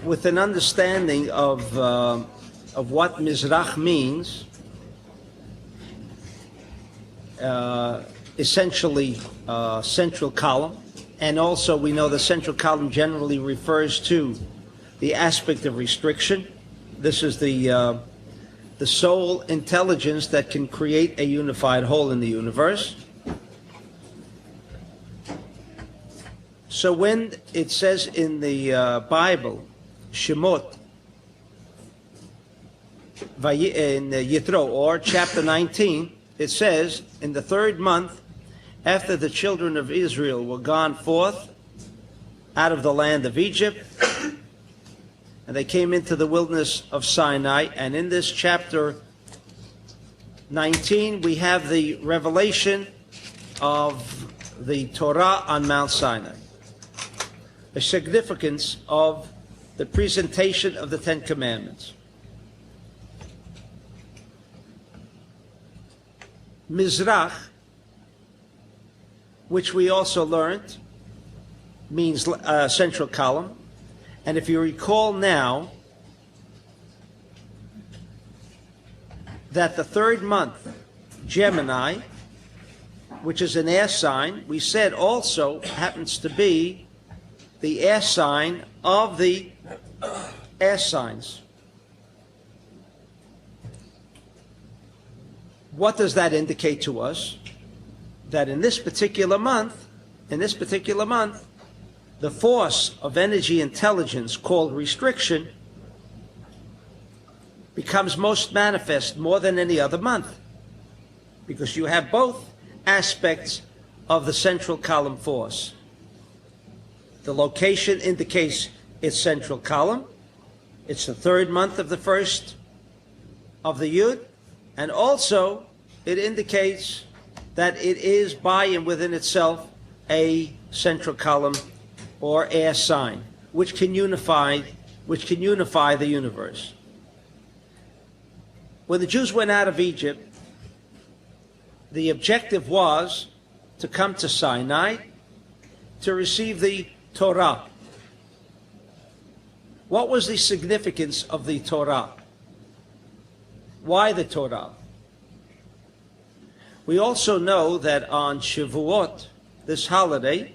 with an understanding of what Mizrach means, essentially central column, and also we know the central column generally refers to the aspect of restriction. This is the sole intelligence that can create a unified whole in the universe. So when it says in the Bible, Shemot, in Yitro, or chapter 19, it says, in the 3rd month, after the children of Israel were gone forth out of the land of Egypt, and they came into the wilderness of Sinai, and in this chapter 19, we have the revelation of the Torah on Mount Sinai, the significance of the presentation of the 10 Commandments. Mizrach, which we also learned, means central column. And if you recall now that the 3rd month, Gemini, which is an air sign, we said also happens to be the air sign of the air signs. What does that indicate to us? That in this particular month, the force of energy intelligence called restriction becomes most manifest more than any other month, because you have both aspects of the central column force. The location indicates its central column. It's the 3rd month of the 1st of the Yud, and also it indicates that it is by and within itself a central column or air sign, which can unify the universe. When the Jews went out of Egypt, the objective was to come to Sinai to receive the Torah. What was the significance of the Torah? Why the Torah? We also know that on Shavuot, this holiday,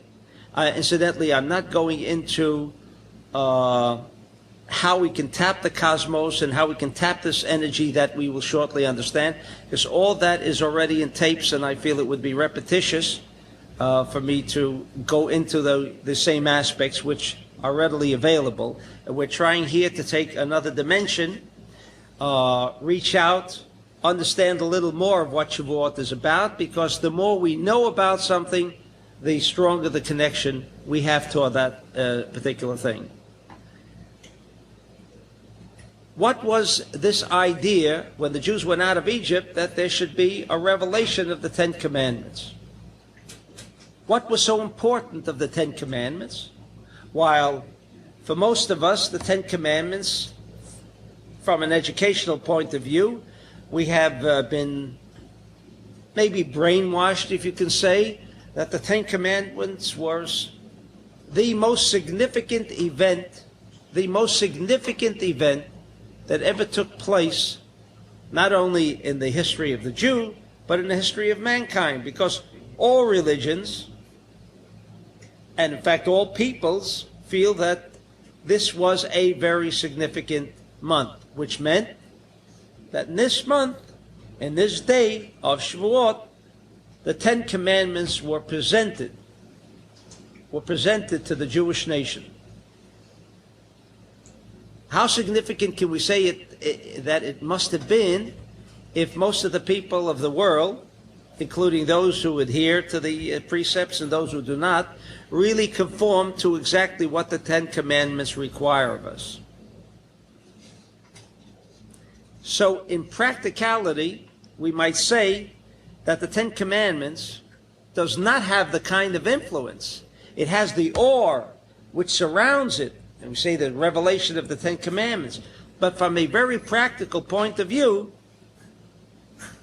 incidentally, I'm not going into how we can tap the cosmos and how we can tap this energy that we will shortly understand, because all that is already in tapes, and I feel it would be repetitious for me to go into the same aspects which are readily available. And we're trying here to take another dimension, reach out, understand a little more of what Shavuot is about, because the more we know about something, the stronger the connection we have toward that particular thing. What was this idea when the Jews went out of Egypt that there should be a revelation of the 10 Commandments? What was so important of the 10 Commandments? While for most of us, the 10 Commandments, from an educational point of view, we have been maybe brainwashed, if you can say, that the 10 Commandments was the most significant event that ever took place, not only in the history of the Jew, but in the history of mankind, because all religions, and in fact all peoples, feel that this was a very significant month, which meant that in this month, in this day of Shavuot, the 10 Commandments were presented to the Jewish nation. How significant can we say that it must have been if most of the people of the world, including those who adhere to the precepts and those who do not, really conform to exactly what the 10 Commandments require of us? So in practicality, we might say that the 10 Commandments does not have the kind of influence. It has the awe which surrounds it, and we say the revelation of the 10 Commandments. But from a very practical point of view,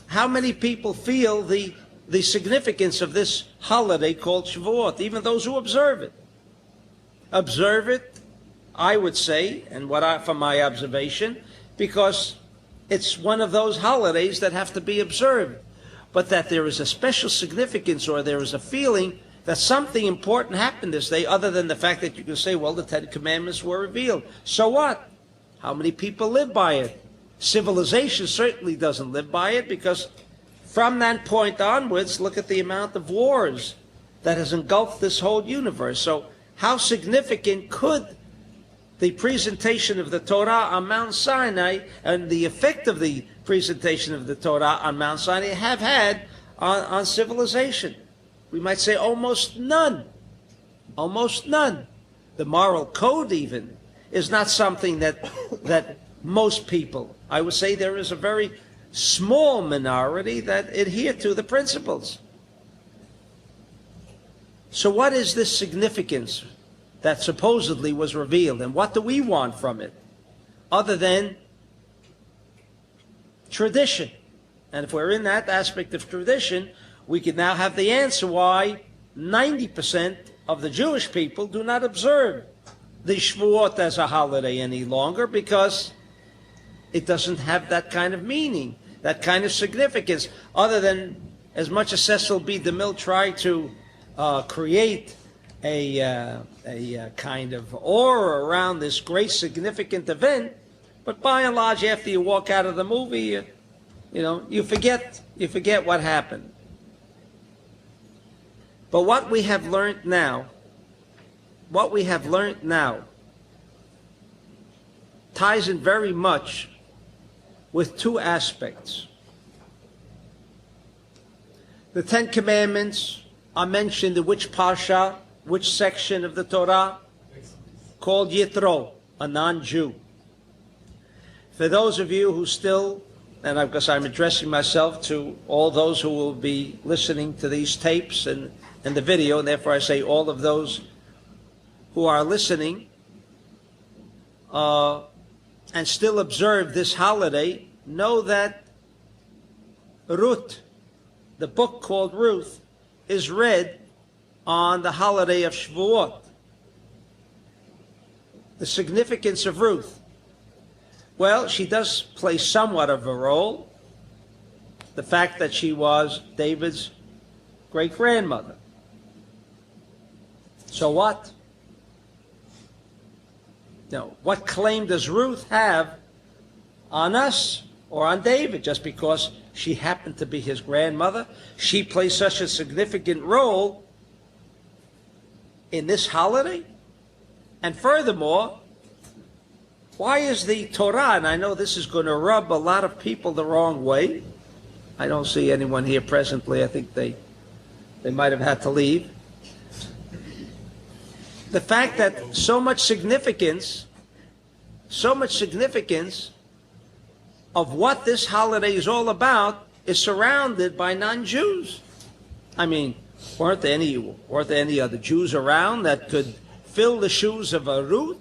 how many people feel the significance of this holiday called Shavuot, even those who observe it? Observe it I would say, and from my observation, because it's one of those holidays that have to be observed, but that there is a special significance or there is a feeling that something important happened this day, other than the fact that you can say, well, the Ten Commandments were revealed. So what? How many people live by it? Civilization certainly doesn't live by it, because from that point onwards, look at the amount of wars that has engulfed this whole universe. So how significant could the presentation of the Torah on Mount Sinai and the effect of the presentation of the Torah on Mount Sinai have had on civilization? We might say almost none. Almost none. The moral code even is not something that most people, I would say there is a very small minority that adhere to the principles. So what is this significance that supposedly was revealed, and what do we want from it other than tradition? And if we're in that aspect of tradition, we can now have the answer why 90% of the Jewish people do not observe the Shavuot as a holiday any longer, because it doesn't have that kind of meaning, that kind of significance, other than, as much as Cecil B. DeMille tried to create a kind of aura around this great significant event, but by and large, after you walk out of the movie, you forget what happened. But what we have learned now ties in very much with two aspects. The Ten Commandments are mentioned in which parsha, which section of the Torah? Called Yitro, a non-Jew. For those of you who still, and I guess I'm addressing myself to all those who will be listening to these tapes and the video, and therefore I say all of those who are listening and still observe this holiday, know that Ruth, the book called Ruth, is read on the holiday of Shavuot. The significance of Ruth. Well, she does play somewhat of a role. The fact that she was David's great-grandmother. So what? Now, what claim does Ruth have on us or on David just because she happened to be his grandmother? She plays such a significant role in this holiday? And furthermore, why is the Torah, and I know this is going to rub a lot of people the wrong way. I don't see anyone here presently. I think they might have had to leave. The fact that so much significance of what this holiday is all about is surrounded by non-Jews. I mean, weren't there any other Jews around that could fill the shoes of a Ruth?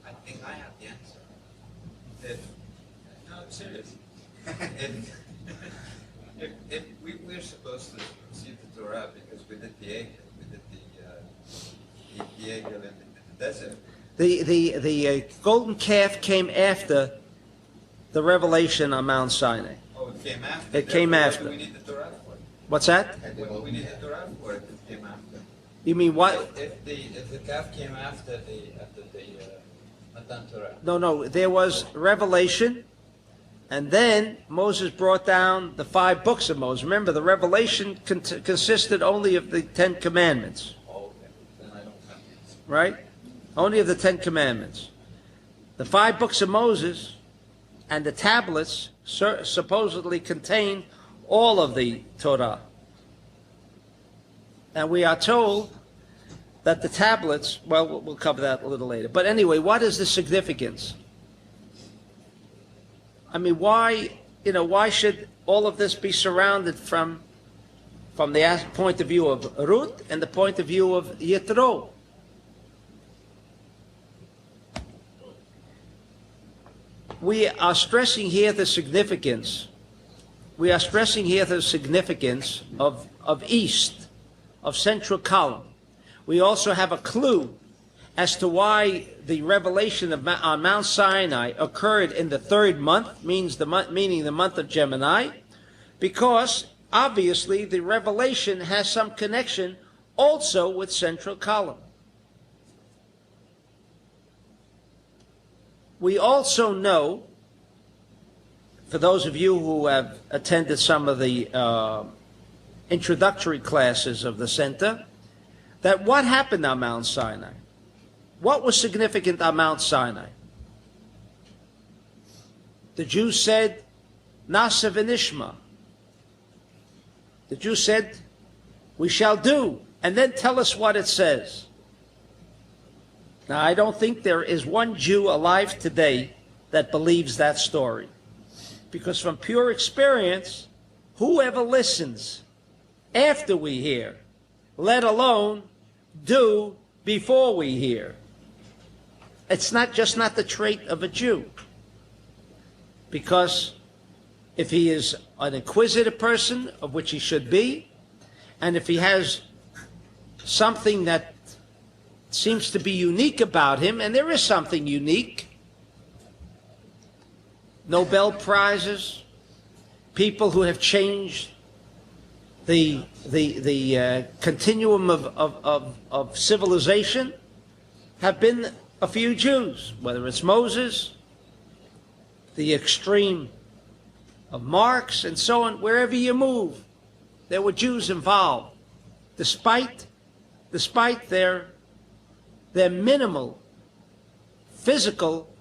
I think I have the answer. No, I'm serious. if we're supposed to receive the Torah because we did the Egel, the Egel in the desert. The golden calf came after the revelation on Mount Sinai. Oh, it came after. It came after. What do we need the Torah for? What's that? What do we need the Torah for if it came after? You mean what? If the calf came after the Matan Torah. No. There was revelation, and then Moses brought down the 5 books of Moses. Remember, the revelation consisted only of the 10 Commandments. Oh, okay. Then I don't have the answer. Right? Only of the 10 Commandments. The 5 books of Moses and the tablets supposedly contain all of the Torah. And we are told that the tablets, well, we'll cover that a little later. But anyway, what is the significance? I mean, why should all of this be surrounded from the point of view of Ruth and the point of view of Yitro? We are stressing here the significance. We are stressing here the significance of East, of central column. We also have a clue as to why the revelation on Mount Sinai occurred in the third month, meaning the month of Gemini, because obviously the revelation has some connection also with central column. We also know, for those of you who have attended some of the introductory classes of the center, that what happened on Mount Sinai? What was significant on Mount Sinai? The Jews said, Nasa v'nishma. The Jews said, we shall do, and then tell us what it says. Now, I don't think there is one Jew alive today that believes that story. Because from pure experience, whoever listens after we hear, let alone do before we hear. It's not the trait of a Jew. Because if he is an inquisitive person, of which he should be, and if he has something that seems to be unique about him, and there is something unique, Nobel Prizes, people who have changed the continuum of civilization have been a few Jews, whether it's Moses, the extreme of Marx, and so on. Wherever you move, there were Jews involved, despite their minimal physical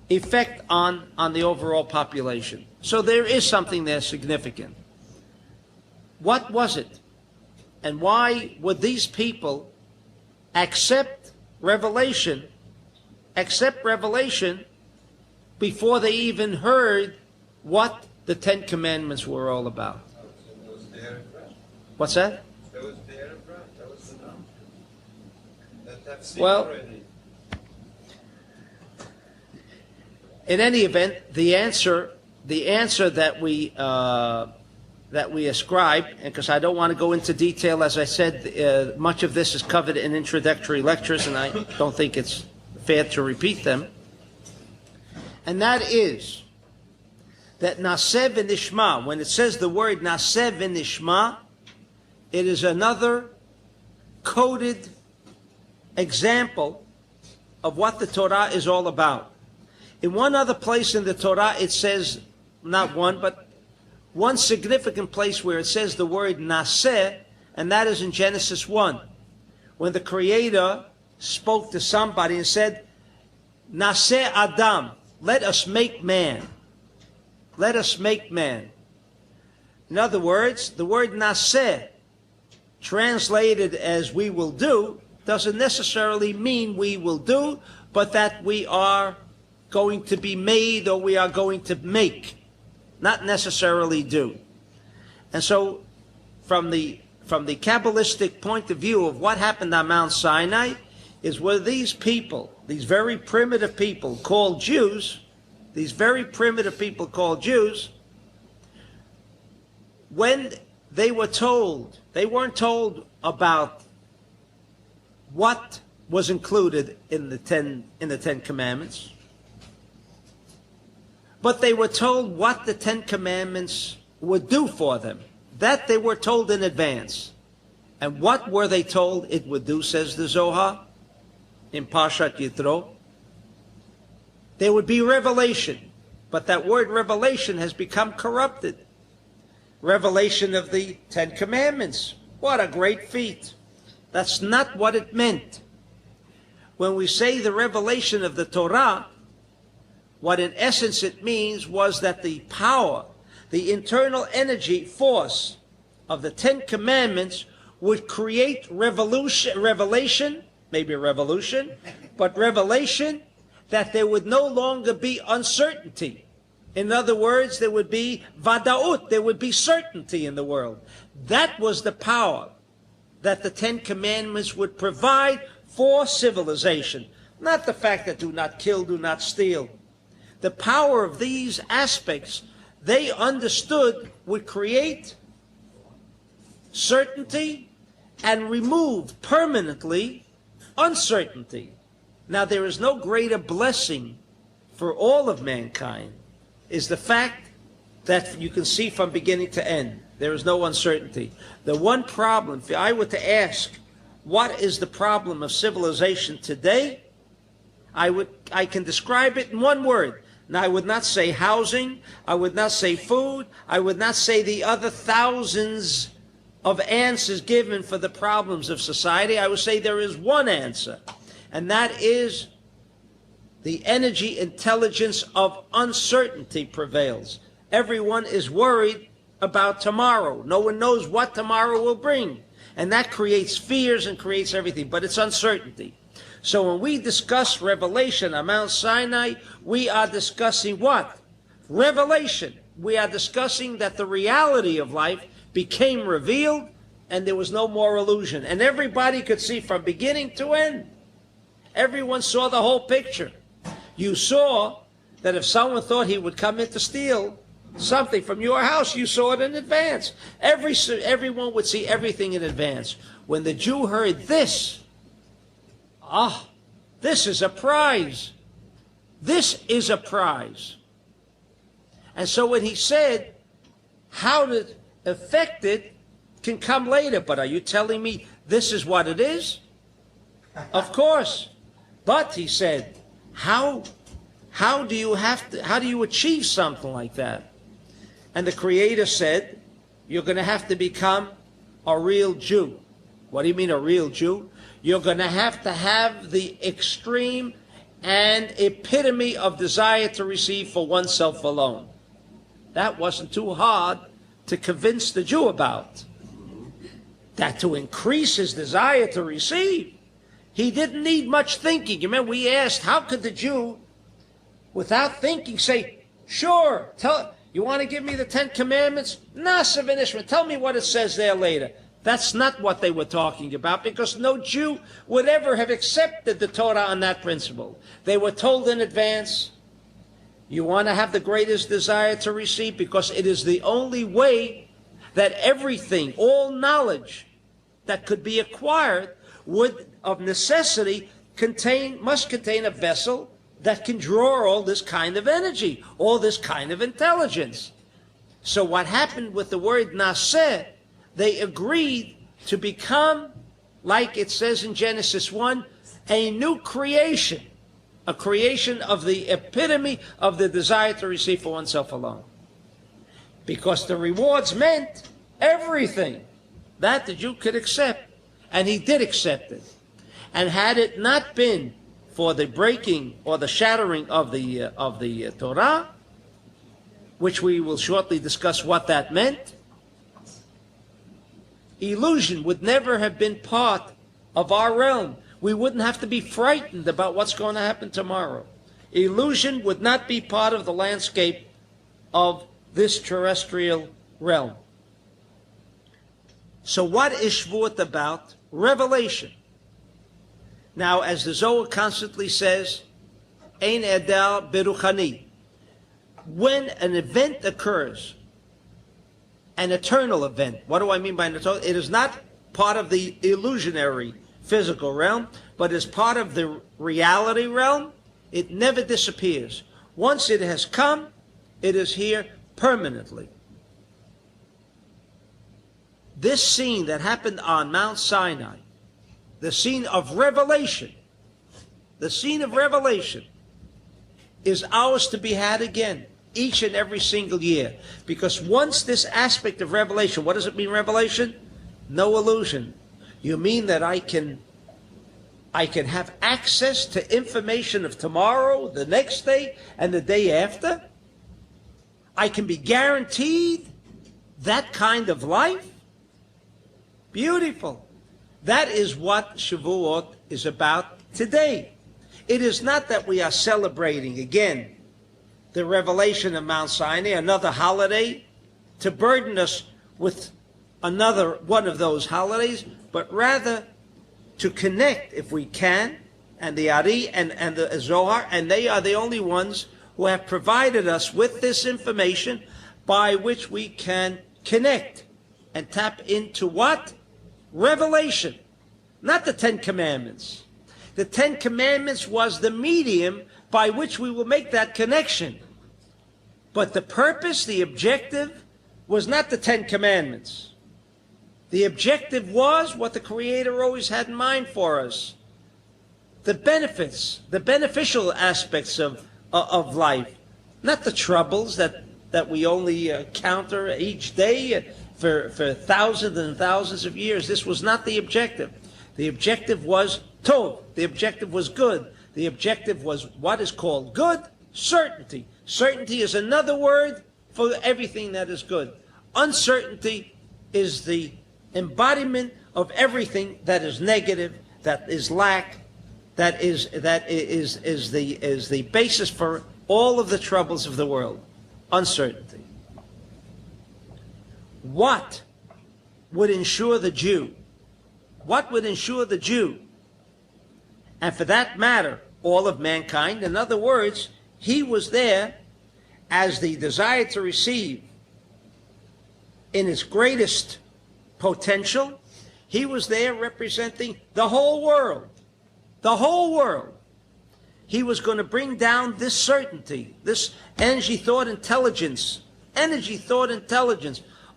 effect on the overall population. So there is something there significant. What was it? And why would these people accept revelation before they even heard what the Ten Commandments were all about? What's that? That was there and right. That was the number. That's seen Well, already. in any event, the answer that we ascribe, and because I don't want to go into detail, as I said, much of this is covered in introductory lectures, and I don't think it's fair to repeat them. And that is that Naseh v'nishma, when it says the word Naseh v'nishma, it is another coded example of what the Torah is all about. In one other place in the Torah, it says, not one, but one significant place where it says the word Naseh, and that is in Genesis 1, when the Creator spoke to somebody and said, Naseh Adam, let us make man. Let us make man. In other words, the word Naseh, translated as we will do, doesn't necessarily mean we will do, but that we are going to be made or we are going to make, not necessarily do. And so from the Kabbalistic point of view of what happened on Mount Sinai is where these people, these very primitive people called Jews, when they were told, they weren't told about what was included in the Ten Commandments, but they were told what the Ten Commandments would do for them. That they were told in advance. And what were they told it would do, says the Zohar in Parshat Yitro? There would be revelation, but that word revelation has become corrupted. Revelation of the Ten Commandments. What a great feat. That's not what it meant. When we say the revelation of the Torah, what in essence it means was that the power, the internal energy force of the Ten Commandments would create revelation, maybe a revolution, but revelation that there would no longer be uncertainty. In other words, there would be vadaut, there would be certainty in the world. That was the power that the Ten Commandments would provide for civilization. Not the fact that do not kill, do not steal. The power of these aspects, they understood, would create certainty and remove permanently uncertainty. Now, there is no greater blessing for all of mankind is the fact that you can see from beginning to end. There is no uncertainty. The one problem, if I were to ask, what is the problem of civilization today? I can describe it in one word. Now, I would not say housing, I would not say food, I would not say the other thousands of answers given for the problems of society. I would say there is one answer, and that is the energy intelligence of uncertainty prevails. Everyone is worried about tomorrow. No one knows what tomorrow will bring. And that creates fears and creates everything, but it's uncertainty. So when we discuss revelation on Mount Sinai, we are discussing what? Revelation. We are discussing that the reality of life became revealed and there was no more illusion. And everybody could see from beginning to end. Everyone saw the whole picture. You saw that if someone thought he would come in to steal something from your house, you saw it in advance. Everyone would see everything in advance. When the Jew heard this, this is a prize. This is a prize. And so when he said, how to affect it can come later, but are you telling me this is what it is? Of course. But he said, how do you achieve something like that? And the Creator said, you're going to have to become a real Jew. What do you mean a real Jew? You're going to have the extreme and epitome of desire to receive for oneself alone. That wasn't too hard to convince the Jew about. That to increase his desire to receive, he didn't need much thinking. You remember we asked, how could the Jew, without thinking, say, sure, you want to give me the 10 Commandments? Nasa v'nishma, tell me what it says there later. That's not what they were talking about, because no Jew would ever have accepted the Torah on that principle. They were told in advance, you want to have the greatest desire to receive, because it is the only way that everything, all knowledge that could be acquired would, of necessity, must contain a vessel that can draw all this kind of energy, all this kind of intelligence. So what happened with the word naseh, they agreed to become, like it says in Genesis 1, a new creation, a creation of the epitome of the desire to receive for oneself alone. Because the rewards meant everything that the Jew could accept, and he did accept it. And had it not been for the breaking or the shattering of the Torah, which we will shortly discuss what that meant, illusion would never have been part of our realm. We wouldn't have to be frightened about what's going to happen tomorrow. Illusion would not be part of the landscape of this terrestrial realm. So what is Shavuot about? Revelation. Now, as the Zohar constantly says, Ein edel beruchani. When an event occurs, an eternal event, what do I mean by an eternal? It is not part of the illusionary physical realm, but is part of the reality realm. It never disappears. Once it has come, it is here permanently. This scene that happened on Mount Sinai, the scene of revelation, is ours to be had again, each and every single year. Because once this aspect of revelation, what does it mean, revelation? No illusion. You mean that I can have access to information of tomorrow, the next day, and the day after? I can be guaranteed that kind of life? Beautiful. That is what Shavuot is about today. It is not that we are celebrating, again, the revelation of Mount Sinai, another holiday, to burden us with another one of those holidays, but rather to connect, if we can, and the Ari and the Zohar, and they are the only ones who have provided us with this information by which we can connect and tap into what? Revelation. Not the 10 Commandments. The Ten Commandments was the medium by which we will make that connection. But the purpose, the objective, was not the Ten Commandments. The objective was what the Creator always had in mind for us. The benefits, the beneficial aspects of life, not the troubles that we only counter each day for thousands and thousands of years. This was not the objective. The objective was tov. The objective was good. The objective was what is called good, certainty. Certainty is another word for everything that is good. Uncertainty is the embodiment of everything that is negative, that is lack, that is the basis for all of the troubles of the world. Uncertainty. What would ensure the Jew? What would ensure the Jew? And for that matter, all of mankind. In other words, he was there as the desire to receive in its greatest potential. He was there representing the whole world. The whole world. He was going to bring down this certainty, this energy, thought, intelligence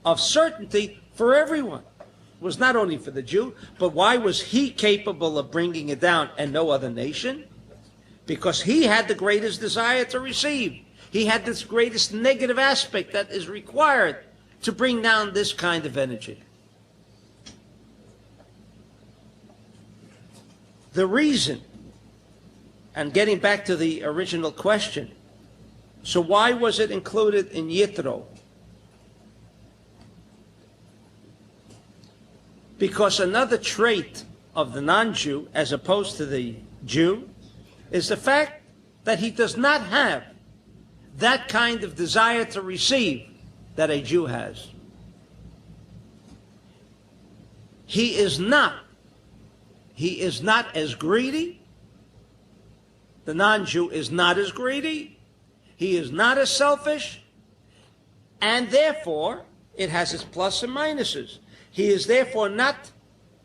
of certainty for everyone. It was not only for the Jew, but why was he capable of bringing it down and no other nation? Because he had the greatest desire to receive. He had this greatest negative aspect that is required to bring down this kind of energy. The reason, and getting back to the original question, so why was it included in Yitro? Because another trait of the non-Jew, as opposed to the Jew, is the fact that he does not have that kind of desire to receive that a Jew has. He is not as greedy. The non-Jew is not as greedy. He is not as selfish. And therefore, it has its plus and minuses. He is therefore not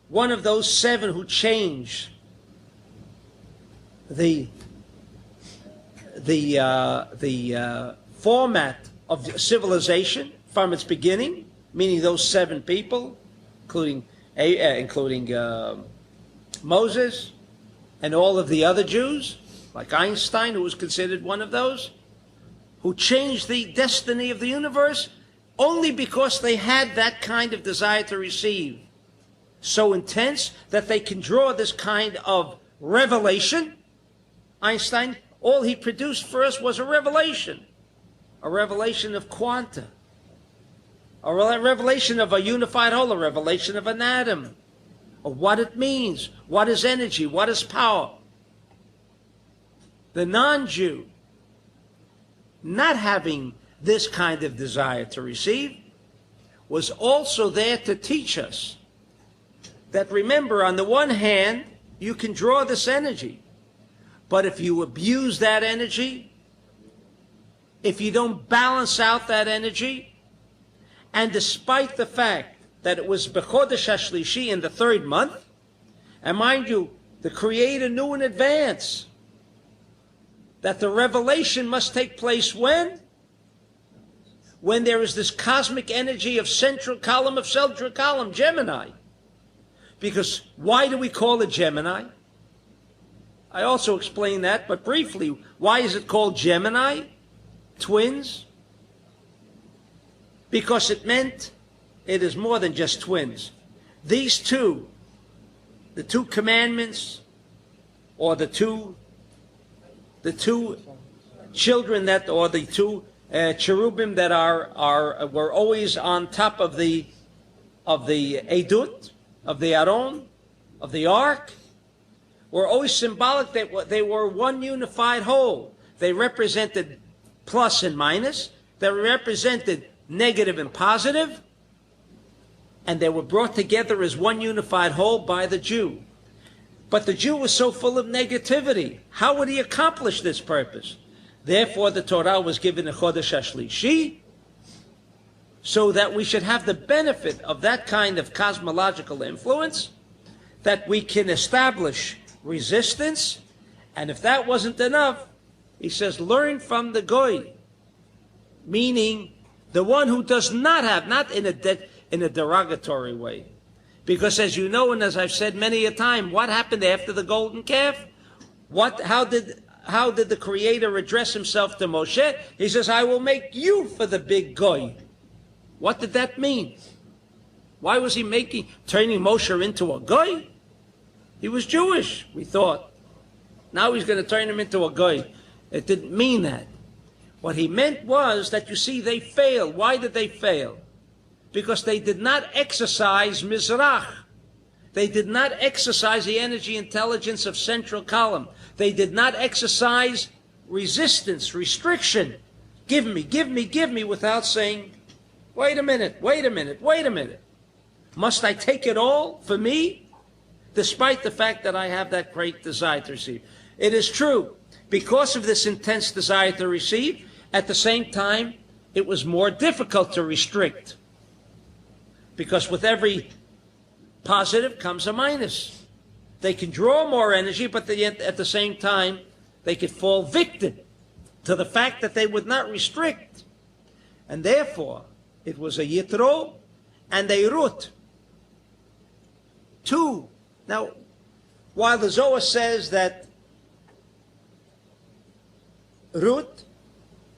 one of those seven who change the format of civilization from its beginning, meaning those seven people, including Moses and all of the other Jews, like Einstein, who was considered one of those, who changed the destiny of the universe only because they had that kind of desire to receive, so intense that they can draw this kind of revelation. Einstein, all he produced for us was a revelation of quanta, a revelation of a unified whole, a revelation of an atom, of what it means, what is energy, what is power. The non-Jew, not having this kind of desire to receive, was also there to teach us that, remember, on the one hand, you can draw this energy, but if you abuse that energy, if you don't balance out that energy, and despite the fact that it was B'chodesh HaShlishi in the third month, and mind you, the Creator knew in advance that the revelation must take place when there is this cosmic energy of central column, Gemini. Because why do we call it Gemini? I also explained that, but briefly, why is it called Gemini? Twins? Because it meant it is more than just twins. These two, the two commandments, or the two children that, or the two cherubim that were always on top of the Edut, of the Aron, of the Ark, were always symbolic that they were one unified whole. They represented plus and minus. They represented negative and positive. And they were brought together as one unified whole by the Jew. But the Jew was so full of negativity. How would he accomplish this purpose? Therefore, the Torah was given in Chodesh HaShlishi, so that we should have the benefit of that kind of cosmological influence, that we can establish resistance, and if that wasn't enough, he says, learn from the goy, meaning the one who does not have, not in a derogatory way. Because as you know, and as I've said many a time, what happened after the golden calf? How did the Creator address himself to Moshe? He says, I will make you for the big goy. What did that mean? Why was he turning Moshe into a goy? He was Jewish, we thought. Now he's going to turn him into a goy. It didn't mean that. What he meant was that, you see, they failed. Why did they fail? Because they did not exercise Mizrach. They did not exercise the energy intelligence of central column. They did not exercise resistance, restriction. Give me, give me, give me, without saying, wait a minute, wait a minute, wait a minute. Must I take it all for me? Despite the fact that I have that great desire to receive. It is true, because of this intense desire to receive, at the same time, it was more difficult to restrict. Because with every positive comes a minus. They can draw more energy, but at the same time, they could fall victim to the fact that they would not restrict. And therefore, it was a Yitro and a Rut. Two. Now, while the Zohar says that Rut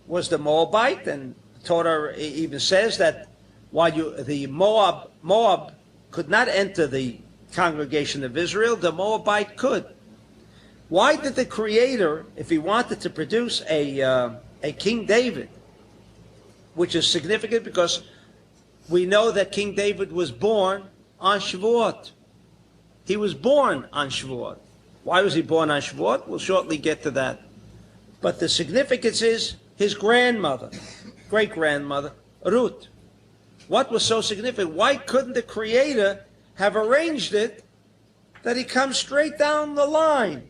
was the Moabite, and Torah even says that while the Moab could not enter the congregation of Israel, the Moabite could. Why did the Creator, if he wanted to produce a King David, which is significant because we know that King David was born on Shavuot. He was born on Shavuot. Why was he born on Shavuot? We'll shortly get to that. But the significance is his grandmother, great-grandmother, Ruth. What was so significant? Why couldn't the Creator have arranged it that he comes straight down the line?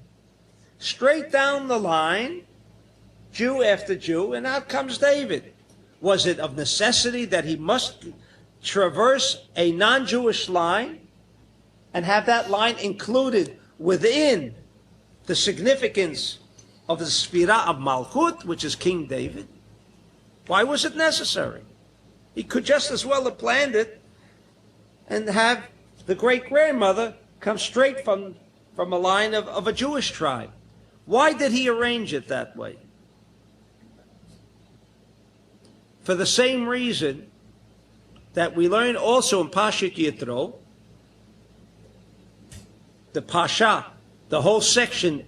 Straight down the line, Jew after Jew, and out comes David. Was it of necessity that he must traverse a non-Jewish line and have that line included within the significance of the Sphira of Malchut, which is King David? Why was it necessary? He could just as well have planned it and have the great-grandmother come straight from a line of a Jewish tribe. Why did he arrange it that way? For the same reason that we learn also in Parshat Yitro, the Pasha, the whole section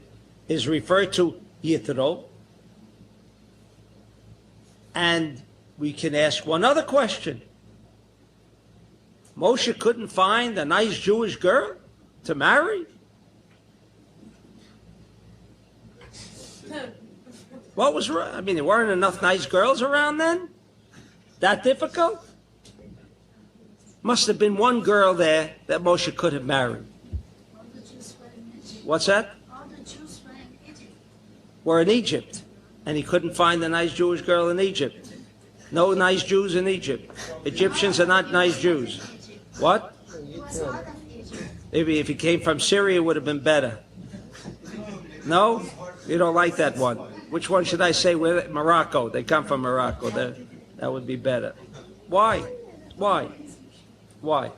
is referred to Yitro, and we can ask one other question. Moshe couldn't find a nice Jewish girl to marry? What was wrong? I mean, there weren't enough nice girls around then? That difficult? Must have been one girl there that Moshe could have married. What's that? All the Jews were in Egypt. Were in Egypt. And he couldn't find a nice Jewish girl in Egypt. No nice Jews in Egypt. Egyptians are not nice Jews. What? It was out of Egypt. Maybe if he came from Syria, it would have been better. No? You don't like that one. Which one should I say? Morocco. They come from Morocco. That would be better. Why? Why? Why?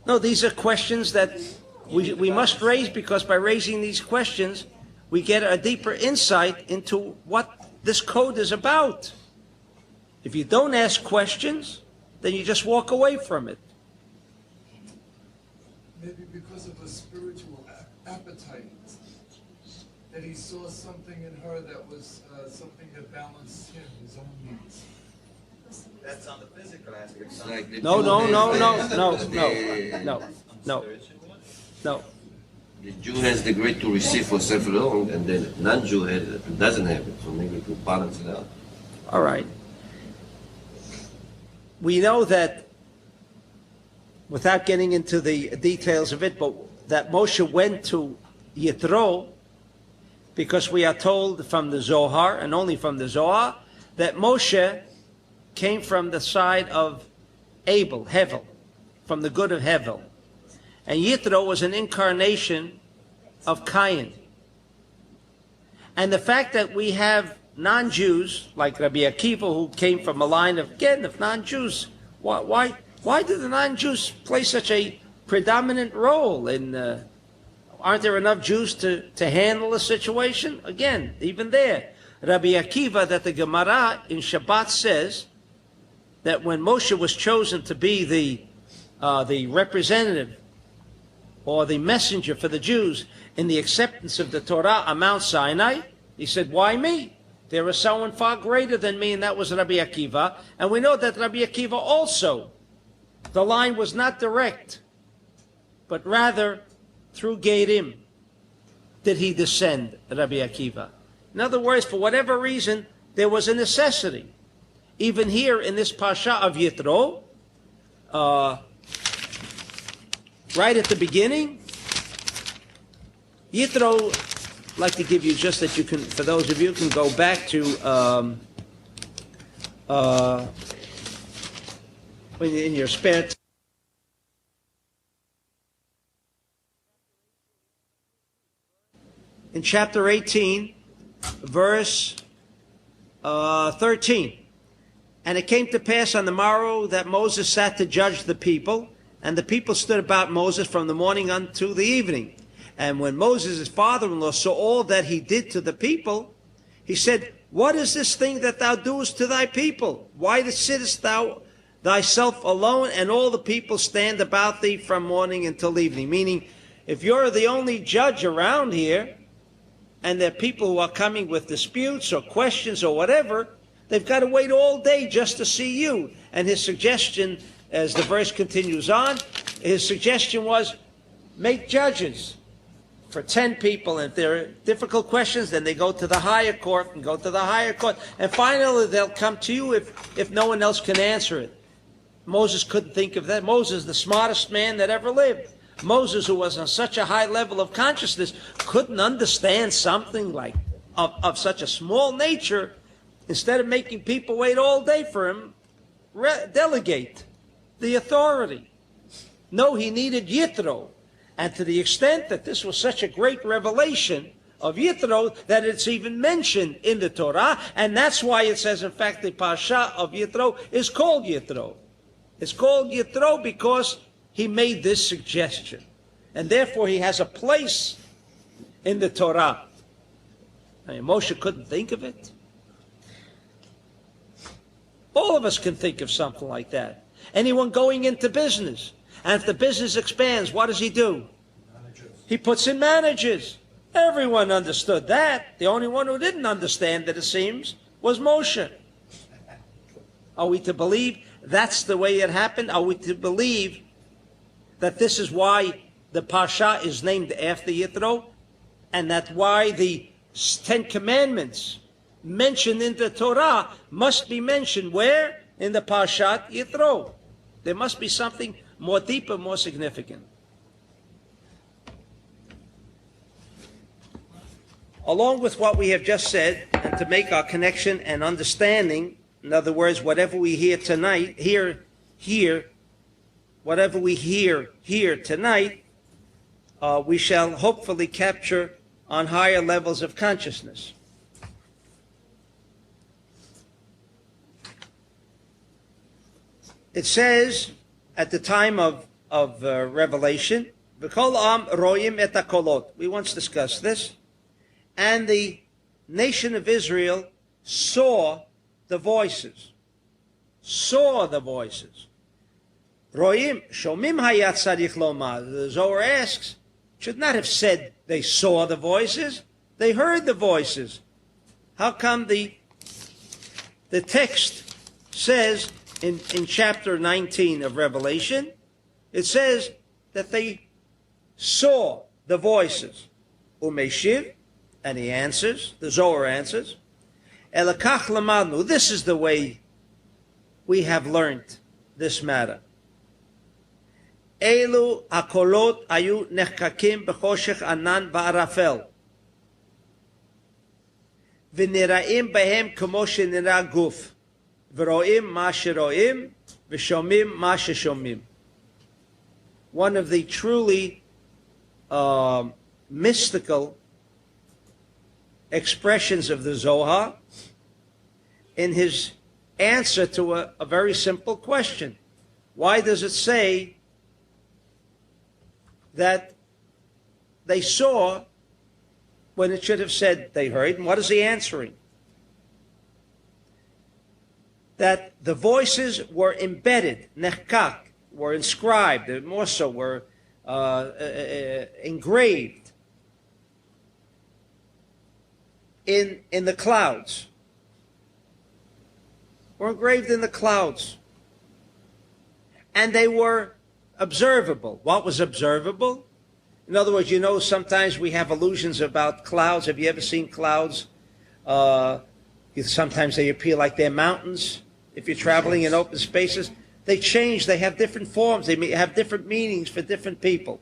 No, these are questions that we must raise, because by raising these questions, we get a deeper insight into what this code is about. If you don't ask questions, then you just walk away from it. Maybe because of a spiritual appetite, that he saw something in her that was something that balanced him, his own needs. That's on the physical aspect. It's like the No, Jew no, has no, the- no, no, the- no, no, no. The Jew has the great to receive for self alone, and the non-Jew doesn't have it. So maybe to balance it out. All right. We know that, without getting into the details of it, but that Moshe went to Yitro because we are told from the Zohar, and only from the Zohar, that Moshe came from the side of Abel, Hevel, from the good of Hevel. And Yitro was an incarnation of Cain. And the fact that we have non-Jews, like Rabbi Akiva, who came from a line of non-Jews, why do the non-Jews play such a predominant role in... aren't there enough Jews to handle the situation? Again, even there, Rabbi Akiva, that the Gemara in Shabbat says that when Moshe was chosen to be the representative or the messenger for the Jews in the acceptance of the Torah on Mount Sinai, he said, why me? There is someone far greater than me, and that was Rabbi Akiva. And we know that Rabbi Akiva also, the line was not direct, but rather through Gerim did he descend, Rabbi Akiva. In other words, for whatever reason, there was a necessity. Even here in this Parsha of Yitro, right at the beginning, Yitro, I'd like to give you just that you can, for those of you who can go back to when in your spare time. In chapter 18, verse 13. And it came to pass on the morrow that Moses sat to judge the people, and the people stood about Moses from the morning unto the evening. And when Moses, his father-in-law, saw all that he did to the people, he said, what is this thing that thou doest to thy people? Why sittest thou thyself alone, and all the people stand about thee from morning until evening? Meaning, if you're the only judge around here, and there are people who are coming with disputes or questions or whatever, they've got to wait all day just to see you. And his suggestion, as the verse continues on, his suggestion was, make judges for 10 people. And if there are difficult questions, then they go to the higher court and go to the higher court. And finally, they'll come to you if no one else can answer it. Moses couldn't think of that. Moses, the smartest man that ever lived. Moses, who was on such a high level of consciousness, couldn't understand something like of such a small nature. Instead of making people wait all day for him, delegate the authority. No, he needed Yitro. And to the extent that this was such a great revelation of Yitro, that it's even mentioned in the Torah, and that's why it says, in fact, the Parsha of Yitro is called Yitro. It's called Yitro because he made this suggestion. And therefore he has a place in the Torah. I mean, Moshe couldn't think of it. All of us can think of something like that. Anyone going into business. And if the business expands, what does he do? Managers. He puts in managers. Everyone understood that. The only one who didn't understand it, it seems, was Moshe. Are we to believe that's the way it happened? Are we to believe that this is why the Parsha is named after Yitro? And that's why the 10 Commandments mentioned in the Torah must be mentioned where? In the Parshat Yitro. There must be something more deeper, more significant. Along with what we have just said, and to make our connection and understanding, in other words, whatever we hear tonight, whatever we hear here tonight, we shall hopefully capture on higher levels of consciousness. It says at the time of Revelation, V'kol am roim et hakolot. We once discussed this. And the nation of Israel saw the voices. Saw the voices. Roim, shomim hayat tzarich lomar. The Zohar asks, should not have said they saw the voices. They heard the voices. How come the text says in chapter 19 of Revelation, it says that they saw the voices. Umeshiv, and he answers, the Zohar answers, Elakach lamadnu, this is the way we have learned this matter. Elu hakolot ayu nechkakim b'choshech anan va'arafel. V'niraim behem kamo shenira guf. V'roim ma sheroim, v'shomim ma sheshomim. One of the truly mystical expressions of the Zohar in his answer to a very simple question. Why does it say that they saw when it should have said they heard? And what is he answering? That the voices were embedded, nechkak, were inscribed, more so were engraved in the clouds. Were engraved in the clouds. And they were observable. What was observable? In other words, you know, sometimes we have illusions about clouds. Have you ever seen clouds? Sometimes they appear like they're mountains. If you're traveling in open spaces, they change. They have different forms. They may have different meanings for different people.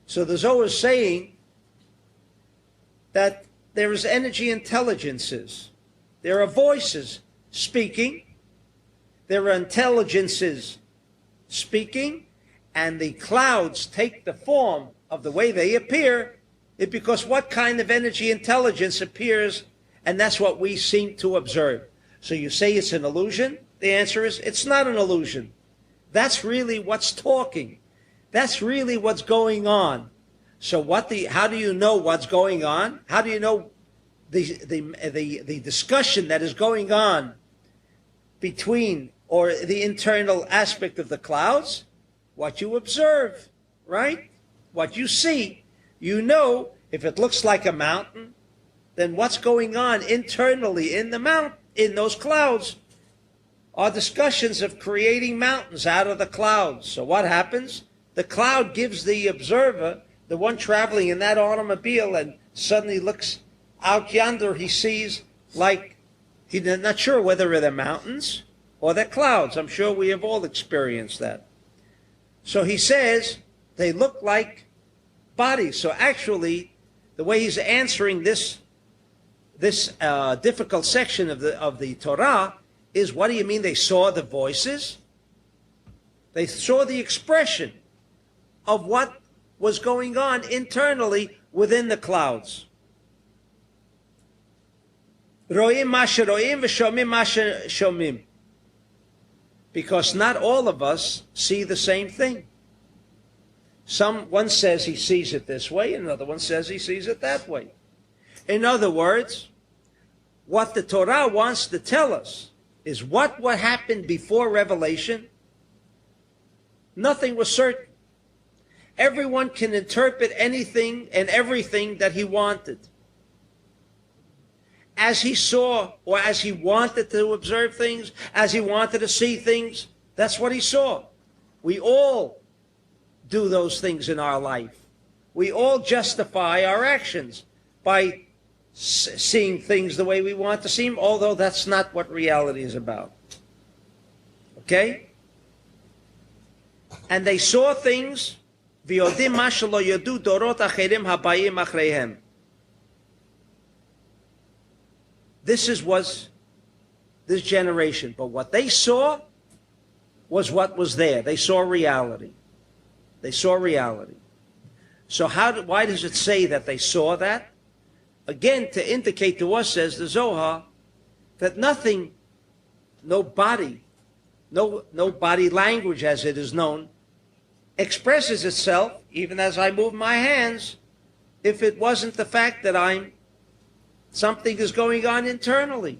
So the Zohar is saying that there is energy intelligences. There are voices speaking. There are intelligences speaking. And the clouds take the form of the way they appear, because what kind of energy intelligence appears, and that's what we seem to observe. So you say it's an illusion? The answer is it's not an illusion. That's really what's talking. That's really what's going on. So how do you know what's going on? How do you know the discussion that is going on between, or the internal aspect of the clouds? What you observe, right? What you see. You know, if it looks like a mountain, then what's going on internally in the mountain, in those clouds, are discussions of creating mountains out of the clouds. So what happens? The cloud gives the observer, the one traveling in that automobile, and suddenly looks out yonder, he sees, like, he's not sure whether they're mountains or they're clouds. I'm sure we have all experienced that. So he says they look like bodies. So actually, the way he's answering this difficult section of the Torah is, what do you mean they saw the voices? They saw the expression of what was going on internally within the clouds. Ro'im ma shero'im v'shomim ma shomim. Because not all of us see the same thing. One says he sees it this way, and another one says he sees it that way. In other words, what the Torah wants to tell us is what happened before revelation. Nothing was certain. Everyone can interpret anything and everything that he wanted, as he saw, or as he wanted to observe things, as he wanted to see things. That's what he saw. We all do those things in our life. We all justify our actions by seeing things the way we want to see them, although that's not what reality is about. Okay? And they saw things, v'yodim ma shelo yodu dorot acherim habayim achreihem. This was this generation. But what they saw was what was there. They saw reality. They saw reality. So why does it say that they saw that? Again, to indicate to us, says the Zohar, that nothing, no body language as it is known, expresses itself, even as I move my hands, if it wasn't the fact that something is going on internally.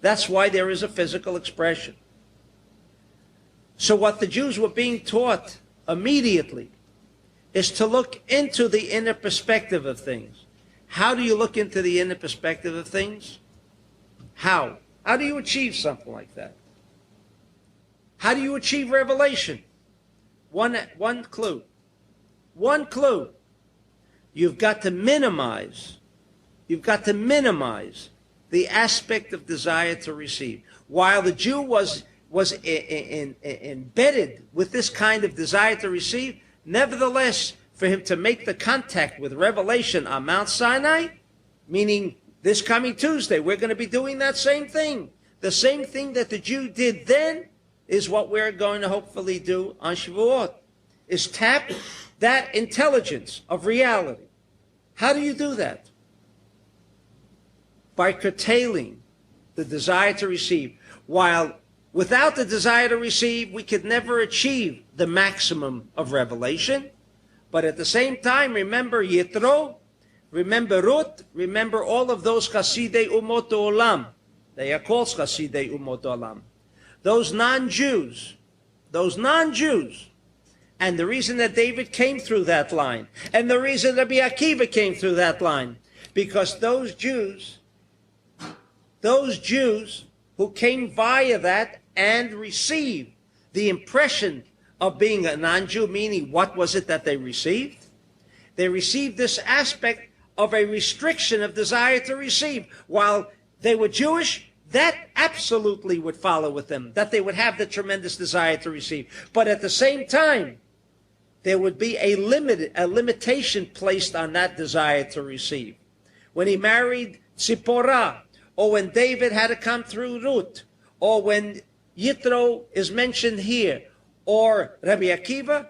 That's why there is a physical expression. So what the Jews were being taught immediately is to look into the inner perspective of things. How do you look into the inner perspective of things? How? How do you achieve something like that? How do you achieve revelation? One clue. One clue. You've got to minimize the aspect of desire to receive. While the Jew was embedded with this kind of desire to receive, nevertheless, for him to make the contact with revelation on Mount Sinai, meaning this coming Tuesday, we're going to be doing that same thing. The same thing that the Jew did then is what we're going to hopefully do on Shavuot, is tap that intelligence of reality. How do you do that? By curtailing the desire to receive. While without the desire to receive, we could never achieve the maximum of revelation. But at the same time, remember Yitro, remember Ruth, remember all of those Chasidei Umot Olam. They are called Chasidei Umot Olam. Those non-Jews, and the reason that David came through that line, and the reason that Rabbi Akiva came through that line, because those Jews who came via that and received the impression of being a non-Jew, meaning what was it that they received? They received this aspect of a restriction of desire to receive. While they were Jewish, that absolutely would follow with them, that they would have the tremendous desire to receive. But at the same time, there would be a limitation placed on that desire to receive. When he married Tzipporah, or when David had to come through Ruth, or when Yitro is mentioned here, or Rabbi Akiva,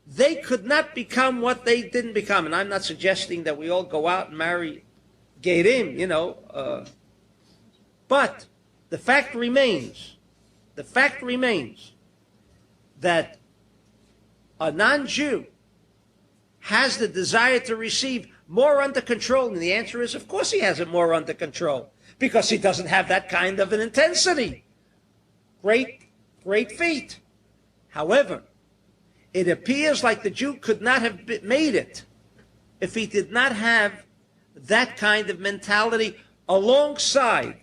they could not become what they didn't become. And I'm not suggesting that we all go out and marry Gerim, but the fact remains that a non-Jew has the desire to receive more under control. And the answer is, of course he has it more under control, because he doesn't have that kind of an intensity. Great feat. However, it appears like the Jew could not have made it if he did not have that kind of mentality alongside.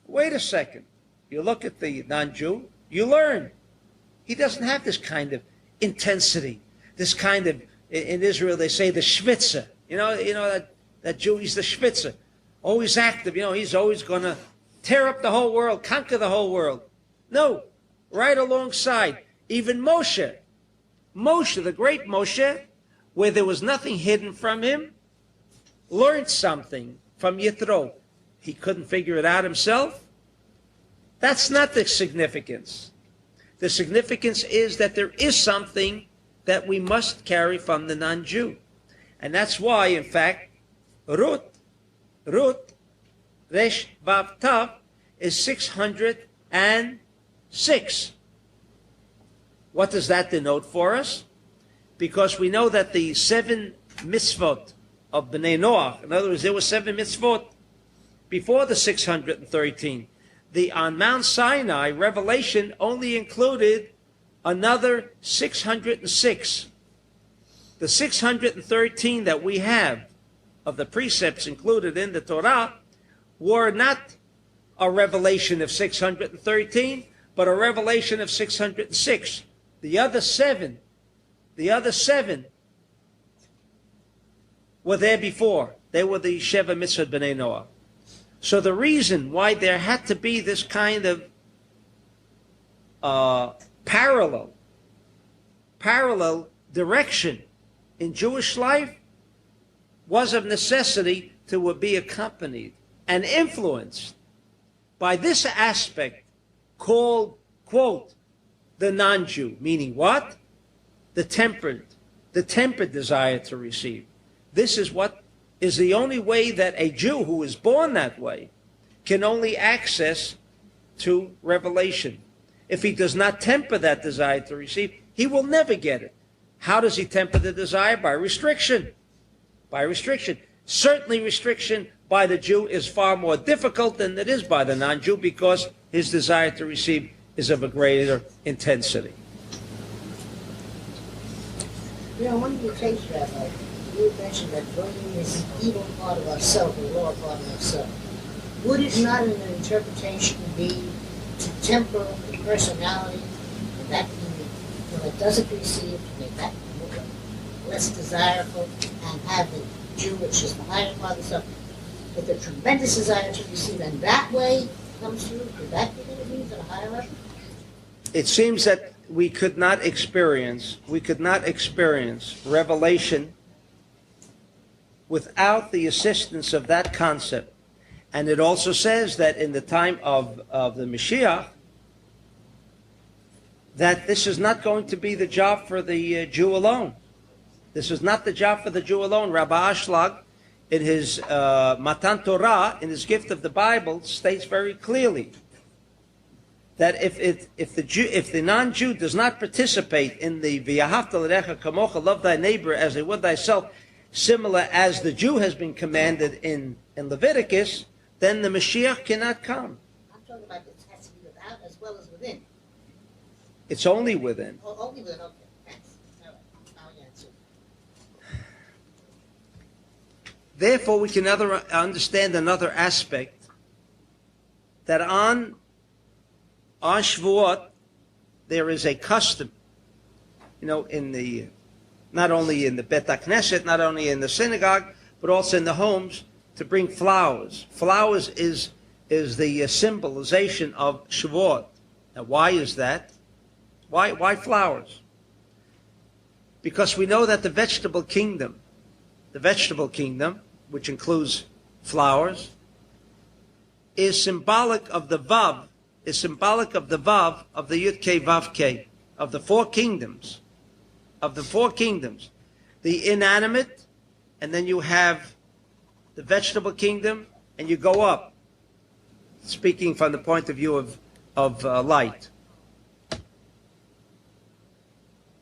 Wait a second. You look at the non-Jew, you learn. He doesn't have this kind of intensity, this kind of, in Israel they say the schwitzer. That Jew, he's the schwitzer. Always active, he's always going to tear up the whole world, conquer the whole world. No, right alongside. Even Moshe, the great Moshe, where there was nothing hidden from him, learned something from Yitro. He couldn't figure it out himself. That's not the significance. The significance is that there is something that we must carry from the non-Jew. And that's why, in fact, Ruth, Resh Vav Tav, is 606. What does that denote for us? Because we know that the 7 mitzvot of Bnei Noach, in other words, there were 7 mitzvot before the 613. On Mount Sinai, revelation only included another 606. The 613 that we have of the precepts included in the Torah were not a revelation of 613, but a revelation of 606. The other seven were there before. They were the Sheva Mitzvot B'nai Noah. So the reason why there had to be this kind of parallel direction in Jewish life was of necessity to be accompanied and influenced by this aspect called, quote, the non-Jew, meaning what? The tempered desire to receive. This is what is the only way that a Jew who is born that way can only access to revelation. If he does not temper that desire to receive, he will never get it. How does he temper the desire? By restriction. Certainly restriction by the Jew is far more difficult than it is by the non-Jew, because his desire to receive is of a greater intensity. One of your takes, Rabbi, you mentioned that burning is an evil part of ourselves, a lower part of ourselves. Would it not, in an interpretation, be to temper the personality, and that when it doesn't receive, to make that more less desirable, and have the Jew, which is the higher part of the self, with a tremendous desire to receive, and that way comes through? Could that be what it means at a higher level? It seems that we could not experience revelation without the assistance of that concept. And it also says that in the time of the Mashiach, that this is not going to be the job for the Jew alone. This is not the job for the Jew alone. Rabbi Ashlag, in his Matan Torah, in his gift of the Bible, states very clearly that if the non-Jew does not participate in the V'yahavta l'recha kamocha, love thy neighbor as they would thyself, similar as the Jew has been commanded in Leviticus, then the Mashiach cannot come. I'm talking about it has to be without as well as within. It's only within. Oh, only within, okay. Thanks. All right. I'll answer. Therefore, we can understand another aspect, that on Shavuot, there is a custom, not only in the Bet HaKnesset, not only in the synagogue, but also in the homes, to bring flowers. Flowers is the symbolization of Shavuot. Now, why is that? Why flowers? Because we know that the vegetable kingdom, which includes flowers, is symbolic of the Vav, of the Yud Kei Vav Kei, of the four kingdoms. The inanimate, and then you have the vegetable kingdom, and you go up, speaking from the point of view of light.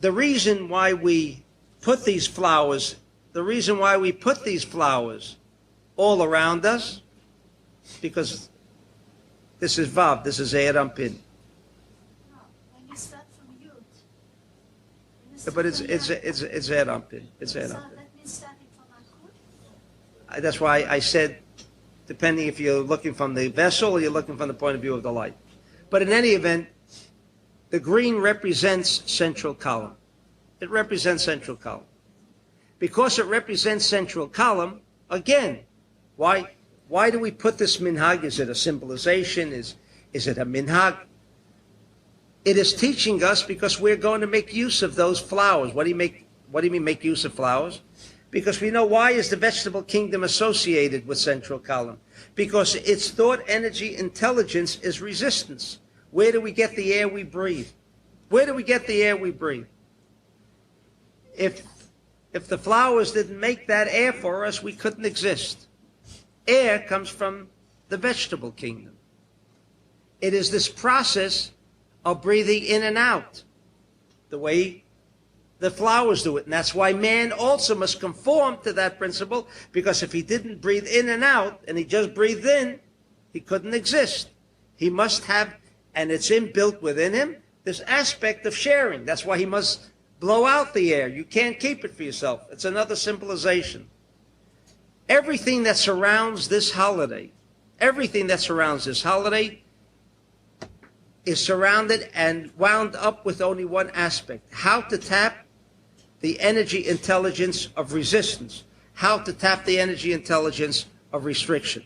The reason why we put these flowers all around us, because this is Vav, this is Eir Ampin. No, when you start from Yud. But it's Eir Ampin. It's Eir So Ampin. that means starting from Akud? That's why I said, depending if you're looking from the vessel or you're looking from the point of view of the light. But in any event, the green represents central column. It represents central column. Because it represents central column, again, why do we put this minhag? Is it a symbolization? Is it a minhag? It is teaching us because we're going to make use of those flowers. What do you mean make use of flowers? Because we know, why is the vegetable kingdom associated with central column? Because its thought, energy, intelligence is resistance. Where do we get the air we breathe? If the flowers didn't make that air for us, we couldn't exist. Air comes from the vegetable kingdom. It is this process of breathing in and out, the way the flowers do it. And that's why man also must conform to that principle, because if he didn't breathe in and out, and he just breathed in, he couldn't exist. He must have, and it's inbuilt within him, this aspect of sharing. That's why he must blow out the air. You can't keep it for yourself. It's another symbolization. Everything that surrounds this holiday is surrounded and wound up with only one aspect: how to tap the energy intelligence of resistance, how to tap the energy intelligence of restriction.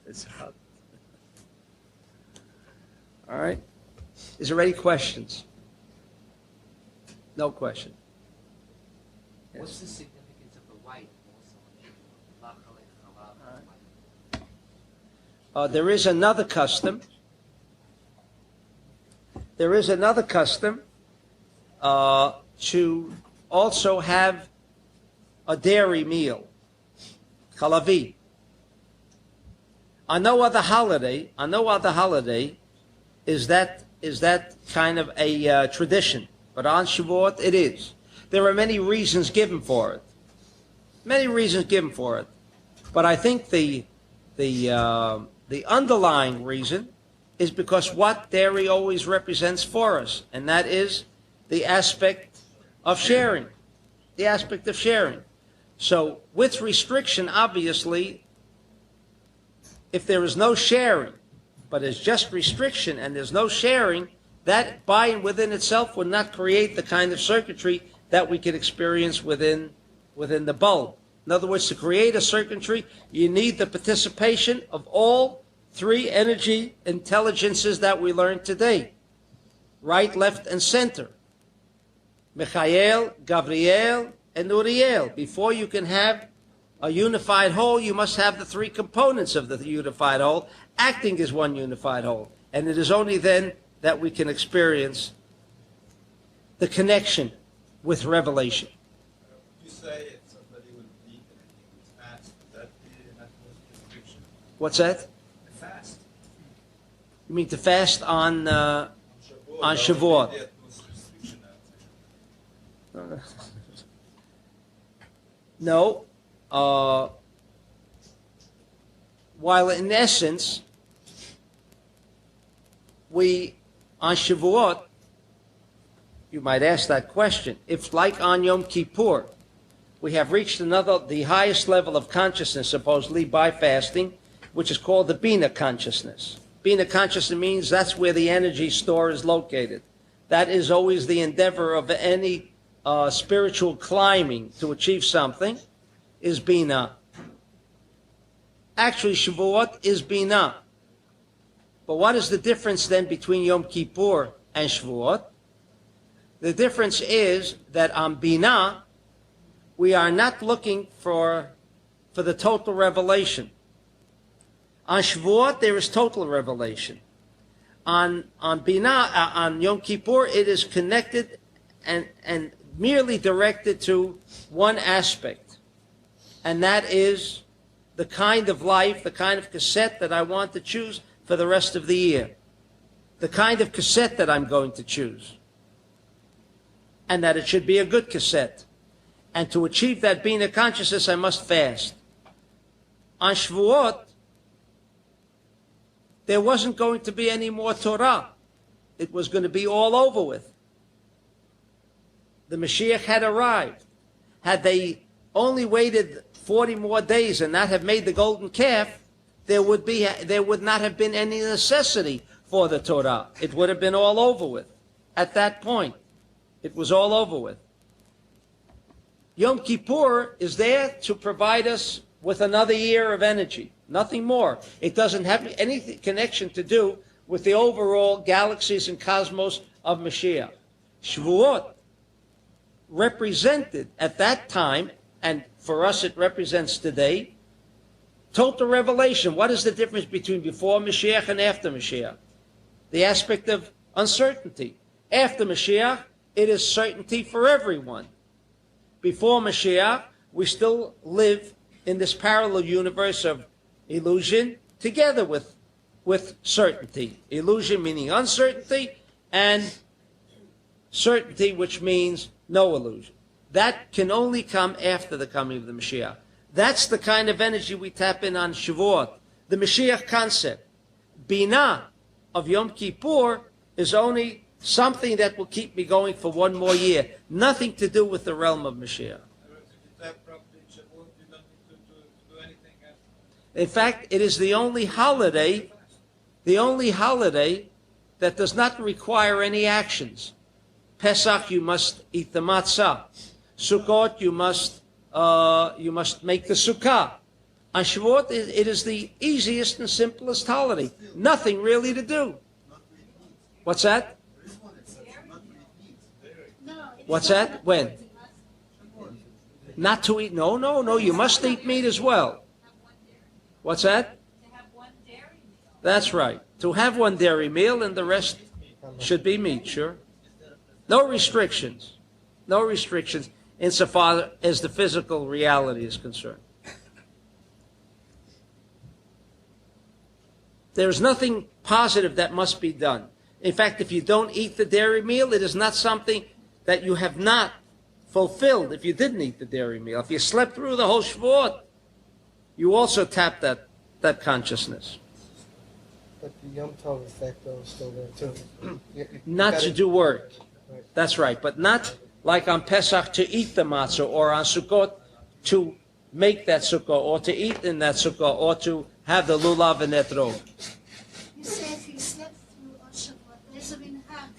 It's hot. All right. Is there any questions? No question. What's the significance of the white also? There is another custom. To also have a dairy meal, chalavi. On no other holiday is that kind of a tradition, but on Shavuot it is. There are many reasons given for it. But I think the underlying reason is because what dairy always represents for us, and that is the aspect of sharing. So with restriction, obviously, if there is no sharing, but it's just restriction and there's no sharing, that by and within itself would not create the kind of circuitry that we could experience within the bulb. In other words, to create a circuitry, you need the participation of all three energy intelligences that we learned today: right, left, and center. Michael, Gabriel, and Uriel. Before you can have a unified whole, you must have the three components of the unified whole acting as one unified whole. And it is only then that we can experience the connection with revelation. You say if somebody will eat anything with fast, would that be an restriction? What's that? A fast. You mean to fast on On Shavuot. That would be the utmost restriction, I would say. No. While in essence, we, on Shavuot, you might ask that question. If like on Yom Kippur, we have reached the highest level of consciousness, supposedly by fasting, which is called the Bina consciousness. Bina consciousness means that's where the energy store is located. That is always the endeavor of any spiritual climbing to achieve something, is Bina. Actually, Shavuot is Bina. But what is the difference then between Yom Kippur and Shavuot? The difference is that on Bina, we are not looking for the total revelation. On Shavuot, there is total revelation. On Bina, on Yom Kippur, it is connected and merely directed to one aspect. And that is the kind of life, the kind of cassette that I want to choose for the rest of the year. The kind of cassette that I'm going to choose. And that it should be a good cassette. And to achieve that Bina consciousness, I must fast. On Shavuot, there wasn't going to be any more Torah. It was going to be all over with. The Mashiach had arrived. Had they only waited 40 more days and not have made the golden calf, there would not have been any necessity for the Torah. It would have been all over with. At that point, it was all over with. Yom Kippur is there to provide us with another year of energy. Nothing more. It doesn't have any connection to do with the overall galaxies and cosmos of Mashiach. Shavuot represented at that time, and for us it represents today, total revelation. What is the difference between before Mashiach and after Mashiach? The aspect of uncertainty. After Mashiach, it is certainty for everyone. Before Mashiach, we still live in this parallel universe of illusion together with certainty. Illusion meaning uncertainty, and certainty which means no illusion. That can only come after the coming of the Mashiach. That's the kind of energy we tap in on Shavuot. The Mashiach concept. Bina of Yom Kippur is only something that will keep me going for one more year. Nothing to do with the realm of Mashiach. In fact, it is the only holiday that does not require any actions. Pesach, you must eat the matzah. Sukkot, you must make the sukkah. On Shavuot, it is the easiest and simplest holiday. Nothing really to do. What's that? What's that? When? Not to eat? No. You must eat meat as well. What's that? To have one dairy meal. That's right. To have one dairy meal and the rest should be meat, sure. No restrictions. No restrictions insofar as the physical reality is concerned. There is nothing positive that must be done. In fact, if you don't eat the dairy meal, it is not something that you have not fulfilled if you didn't eat the dairy meal. If you slept through the whole Shavuot, you also tap that consciousness. But the Yom Tov effect, though, is still there, too. Not to do work. That's right. But not like on Pesach to eat the matzah, or on Sukkot to make that sukkah, or to eat in that sukkah, or to have the lulav and etrog. You say if he slept through on Shavuot, there's a minhag,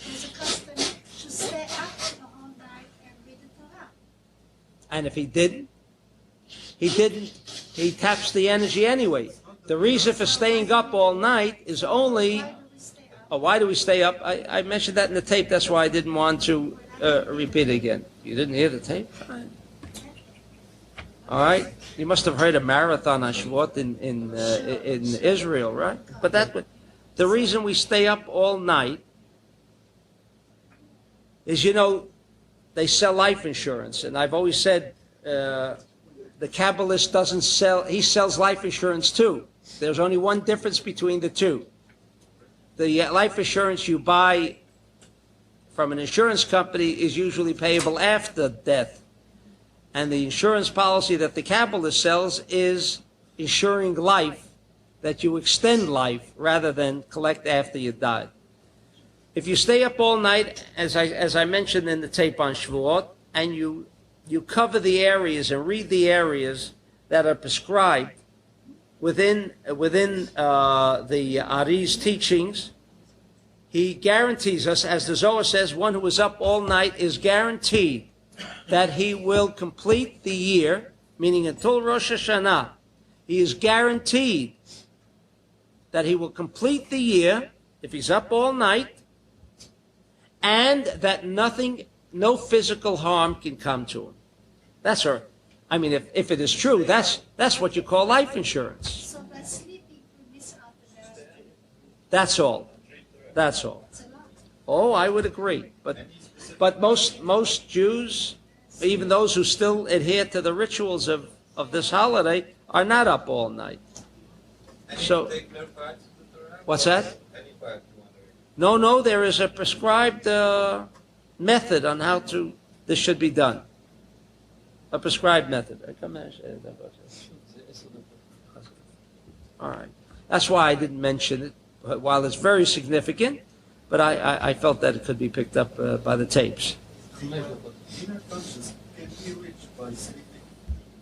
there's a custom to stay up the whole night and read the Torah. And if he didn't, he taps the energy anyway. The reason for staying up all night is only... Why do we stay up? Oh, why do we stay up? I mentioned that in the tape. That's why I didn't want to repeat it again. You didn't hear the tape? Fine. All right. You must have heard a marathon on Shavuot in Israel, right? But the reason we stay up all night is, they sell life insurance. And I've always said the Kabbalist doesn't sell, he sells life insurance too. There's only one difference between the two. The life insurance you buy from an insurance company is usually payable after death. And the insurance policy that the Kabbalist sells is insuring life, that you extend life rather than collect after you die. If you stay up all night, as I mentioned in the tape on Shavuot, and you cover the areas and read the areas that are prescribed within the Ari's teachings, he guarantees us, as the Zohar says, one who is up all night is guaranteed that he will complete the year, meaning until Rosh Hashanah. He is guaranteed that he will complete the year if he's up all night, and that no physical harm can come to him. That's our, if it is true, that's what you call life insurance. So by sleeping, we miss out the rest. That's all. That's all. It's a lot. Oh, I would agree. But most Jews, even those who still adhere to the rituals of this holiday, are not up all night. So, what's that? No, there is a prescribed method on how this should be done. A prescribed method. All right. That's why I didn't mention it, while it's very significant, but I felt that it could be picked up by the tapes. Inner conscious can be reached by sleeping.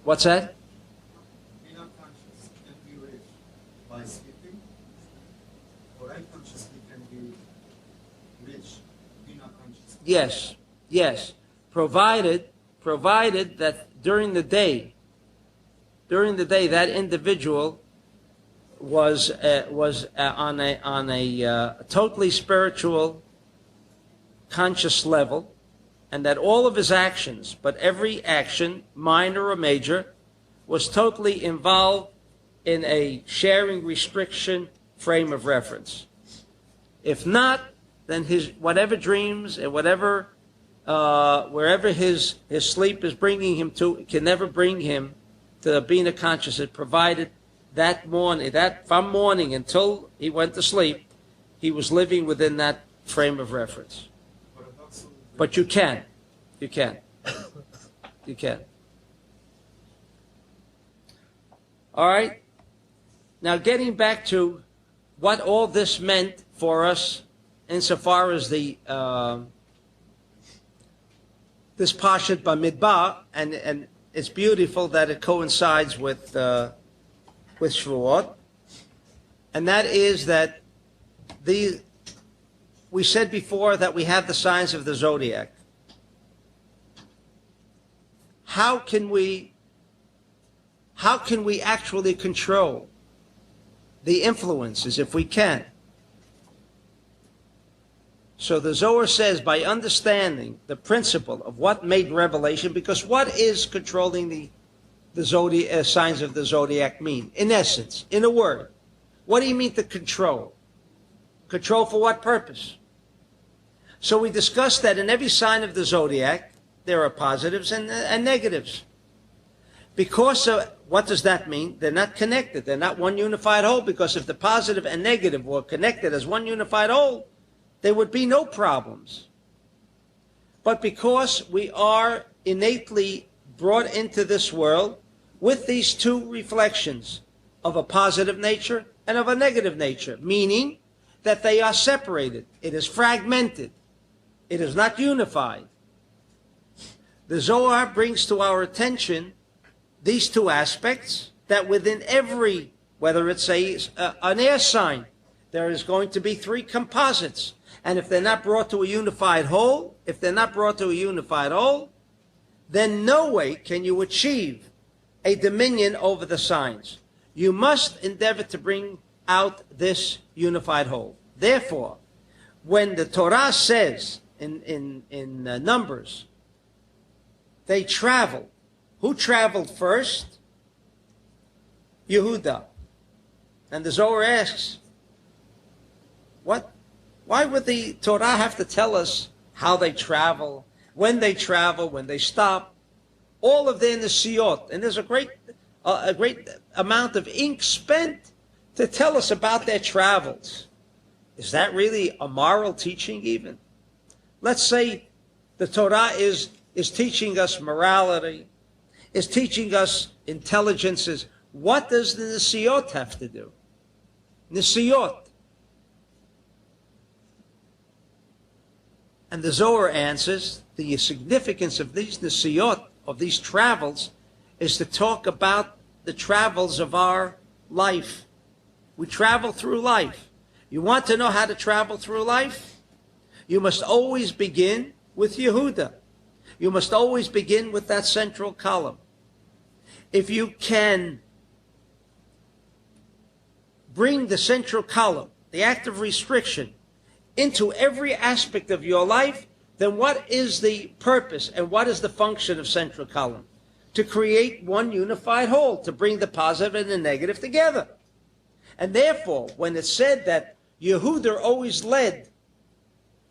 What's that? Inner conscious can be reached by sleeping. Or unconsciously can be reached inner consciousness. Yes. Provided that during the day that individual was on a totally spiritual, conscious level, and that all of his actions, but every action, minor or major, was totally involved in a sharing restriction frame of reference. If not, then his whatever dreams and whatever wherever his sleep is bringing him to, can never bring him to the Bina consciousness, provided that from morning until he went to sleep, he was living within that frame of reference. But you can. All right? Now, getting back to what all this meant for us insofar as the this Parshat Bamidbar, and it's beautiful that it coincides with Shavuot, and that is that we said before that we have the signs of the zodiac. How can we actually control the influences if we can? So the Zohar says, by understanding the principle of what made revelation, because what is controlling the zodiac, signs of the zodiac mean? In essence, in a word, what do you mean to control? Control for what purpose? So we discussed that in every sign of the zodiac, there are positives and negatives. Because what does that mean? They're not connected. They're not one unified whole, because if the positive and negative were connected as one unified whole, there would be no problems. But because we are innately brought into this world with these two reflections of a positive nature and of a negative nature, meaning that they are separated. It is fragmented. It is not unified. The Zohar brings to our attention these two aspects, that within every, whether it's an air sign, there is going to be three composites. And if they're not brought to a unified whole, then no way can you achieve a dominion over the signs. You must endeavor to bring out this unified whole. Therefore, when the Torah says in Numbers, they traveled. Who traveled first? Yehuda. And the Zohar asks, What? Why would the Torah have to tell us how they travel, when they stop? All of their nesiyot, and there's a great amount of ink spent to tell us about their travels. Is that really a moral teaching even? Let's say the Torah is teaching us morality, is teaching us intelligences. What does the nesiyot have to do? Nesiyot. And the Zohar answers the significance of these nesiyot, of these travels, is to talk about the travels of our life. We travel through life. You want to know how to travel through life? You must always begin with Yehuda. You must always begin with that central column. If you can bring the central column, the act of restriction, into every aspect of your life, then what is the purpose and what is the function of central column? To create one unified whole, to bring the positive and the negative together. And therefore, when it's said that Yehuda always led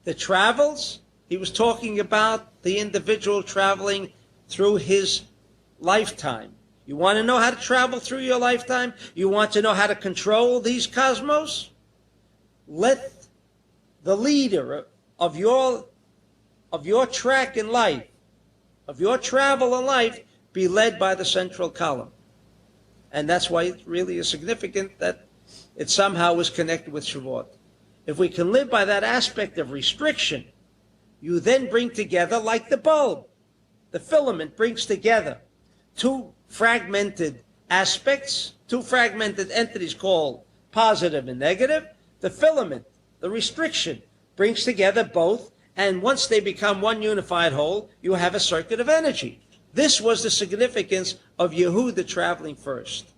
the travels, he was talking about the individual traveling through his lifetime. You want to know how to travel through your lifetime? You want to know how to control these cosmos? Let the leader of your track in life, of your travel in life, be led by the central column. And that's why it really is significant that it somehow is connected with Shavuot. If we can live by that aspect of restriction, you then bring together, like the bulb, the filament brings together two fragmented aspects, two fragmented entities called positive and negative. The filament, the restriction, brings together both, and once they become one unified whole, you have a circuit of energy. This was the significance of Yehuda traveling first.